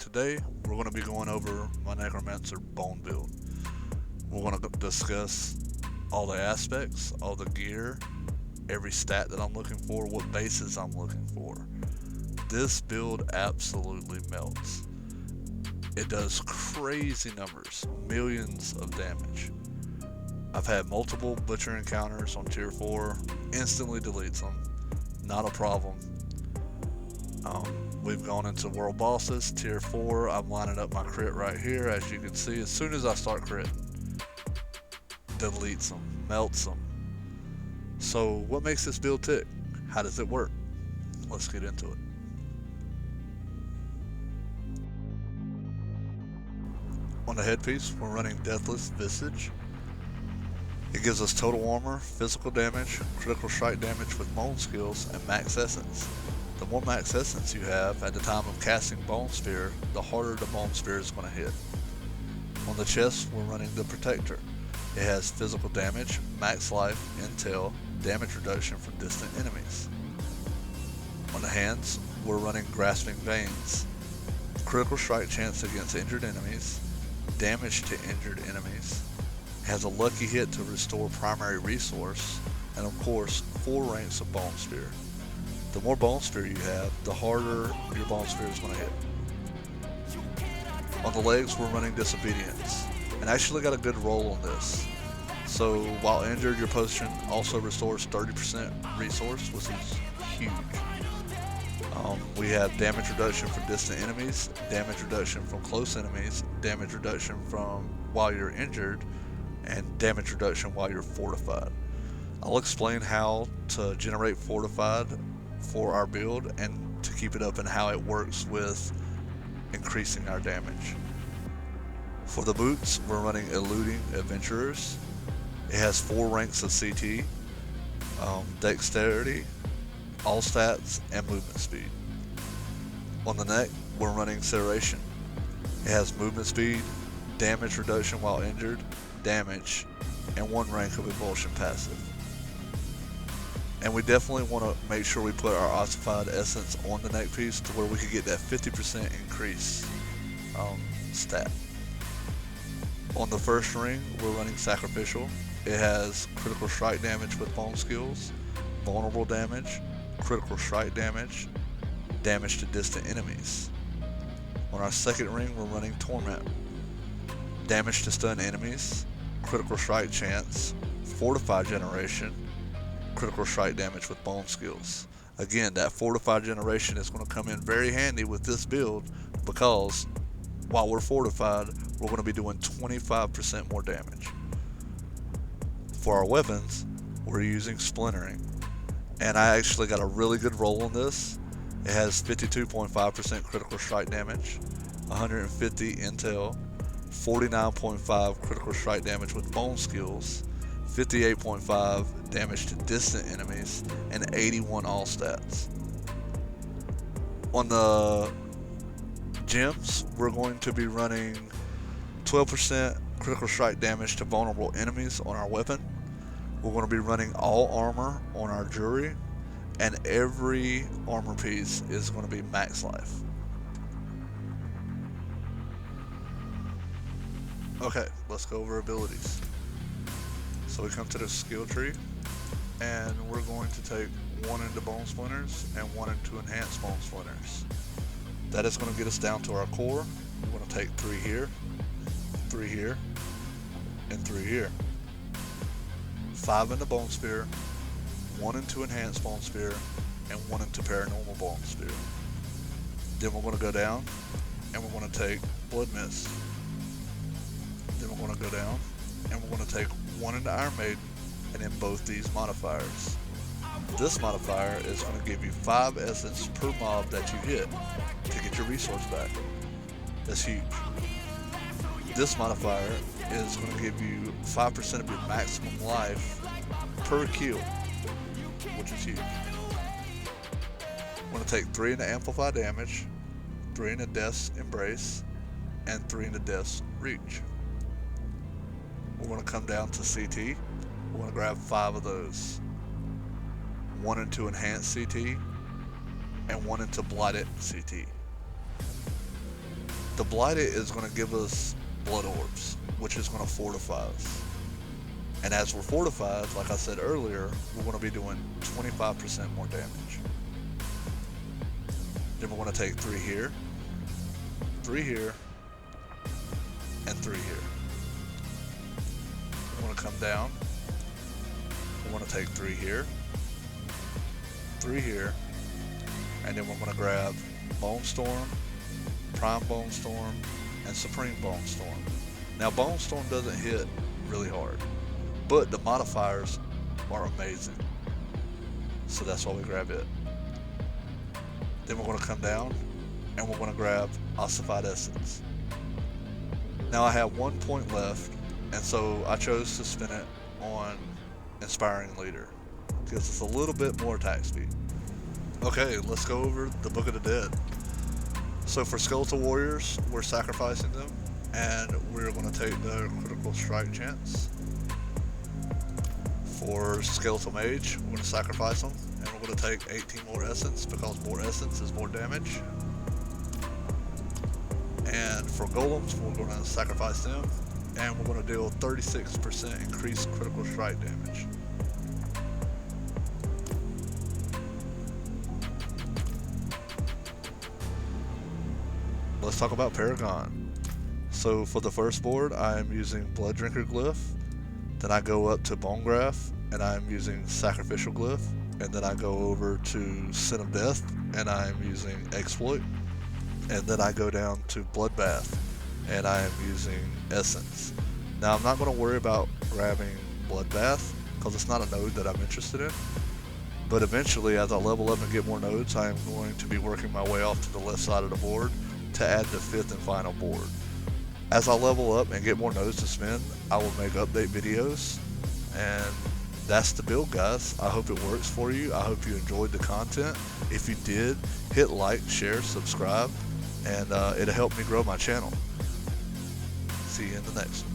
Today we're going to be going over my Necromancer bone build. We're going to discuss all the aspects, all the gear, every stat that I'm looking for, what bases I'm looking for. This build absolutely melts. It does crazy numbers, millions of damage. I've had multiple butcher encounters on tier 4, instantly deletes them, not a problem. We've gone into world bosses, tier 4, I'm lining up my crit right here, as you can see. As soon as I start critting, deletes them, melts them. So what makes this build tick? How does it work? Let's get into it. On the headpiece, we're running Deathless Visage. It gives us total armor, physical damage, critical strike damage with bone skills, and max essence. The more max essence you have at the time of casting Bone Sphere, the harder the Bone Sphere is going to hit. On the chest, we're running the Protector. It has physical damage, max life, intel, damage reduction from distant enemies. On the hands, we're running Grasping Veins. Critical strike chance against injured enemies, damage to injured enemies, has a lucky hit to restore primary resource, and of course, 4 ranks of Bone Sphere. The more Bone Sphere you have, the harder your Bone Sphere is going to hit. On the legs, we're running Disobedience, and actually got a good roll on this. So while injured, your potion also restores 30% resource, which is huge. We have damage reduction from distant enemies, damage reduction from close enemies, damage reduction from while you're injured, and damage reduction while you're fortified. I'll explain how to generate fortified for our build and to keep it up and how it works with increasing our damage. For the boots, we're running Eluding Adventurers. It has 4 ranks of CT, dexterity, all stats, and movement speed. On the neck, we're running Serration. It has movement speed, damage reduction while injured, damage, and 1 rank of Evulsion passive. And we definitely want to make sure we put our ossified essence on the neck piece to where we could get that 50% increase stat. On the first ring, we're running Sacrificial. It has critical strike damage with bone skills, vulnerable damage, critical strike damage, damage to distant enemies. On our second ring, we're running Torment. Damage to stun enemies, critical strike chance, fortified generation, critical strike damage with bone skills. Again, that fortified generation is going to come in very handy with this build because while we're fortified, we're going to be doing 25% more damage. For our weapons, we're using Splintering, and I actually got a really good roll on this. It has 52.5% critical strike damage, 150 intel, 49.5 critical strike damage with bone skills, 58.5 damage to distant enemies, and 81 all stats. On the gems, we're going to be running 12% critical strike damage to vulnerable enemies on our weapon. We're going to be running all armor on our jewelry, and every armor piece is going to be max life. Okay, let's go over abilities. So we come to the skill tree, and we're going to take 1 into Bone Splinters and 1 into Enhanced Bone Splinters. That is going to get us down to our core. We're going to take 3 here, 3 here, and 3 here. 5 into Bone Sphere, 1 into Enhanced Bone Sphere, and 1 into Paranormal Bone Sphere. Then we're going to go down, and we're going to take Blood Mist. Then we're going to go down, and we're going to take 1 into Iron Maiden, and then both these modifiers. This modifier is going to give you 5 essence per mob that you hit to get your resource back. That's huge. This modifier is going to give you 5% of your maximum life per kill, which is huge. We're going to take 3 into Amplify Damage, 3 into Death's Embrace, and 3 into Death's Reach. We're going to come down to CT. We're going to grab 5 of those. 1 into Enhanced CT, and 1 into Blighted CT. The Blighted is going to give us blood orbs, which is going to fortify us. And as we're fortified, like I said earlier, we're going to be doing 25% more damage. Then we're going to take 3 here, 3 here, and 3 here. We're going to come down. We're going to take 3 here, 3 here, and then we're going to grab Bone Storm, Prime Bone Storm, and Supreme Bone Storm. Now Bone Storm doesn't hit really hard, but the modifiers are amazing. So that's why we grab it. Then we're going to come down and we're going to grab Ossified Essence. Now I have 1 point left, and so I chose to spin it on Inspiring Leader. Gives us a little bit more attack speed. Okay, let's go over the Book of the Dead. So for Skeletal Warriors, we're sacrificing them, and we're going to take the critical strike chance. For Skeletal Mage, we're going to sacrifice them, and we're going to take 18 more Essence, because more Essence is more damage. And for Golems, we're going to sacrifice them, and we're going to deal 36% increased critical strike damage. Let's talk about Paragon. So for the first board, I am using Blood Drinker Glyph. Then I go up to Bone Graft, and I'm using Sacrificial Glyph. And then I go over to Sin of Death, and I'm using Exploit. And then I go down to Bloodbath, and I am using Essence. Now I'm not going to worry about grabbing Bloodbath, because it's not a node that I'm interested in. But eventually, as I level up and get more nodes, I am going to be working my way off to the left side of the board to add the 5th and final board. As I level up and get more nodes to spin, I will make update videos, and that's the build, guys. I hope it works for you. I hope you enjoyed the content. If you did, hit like, share, subscribe, and it'll help me grow my channel. See you in the next one.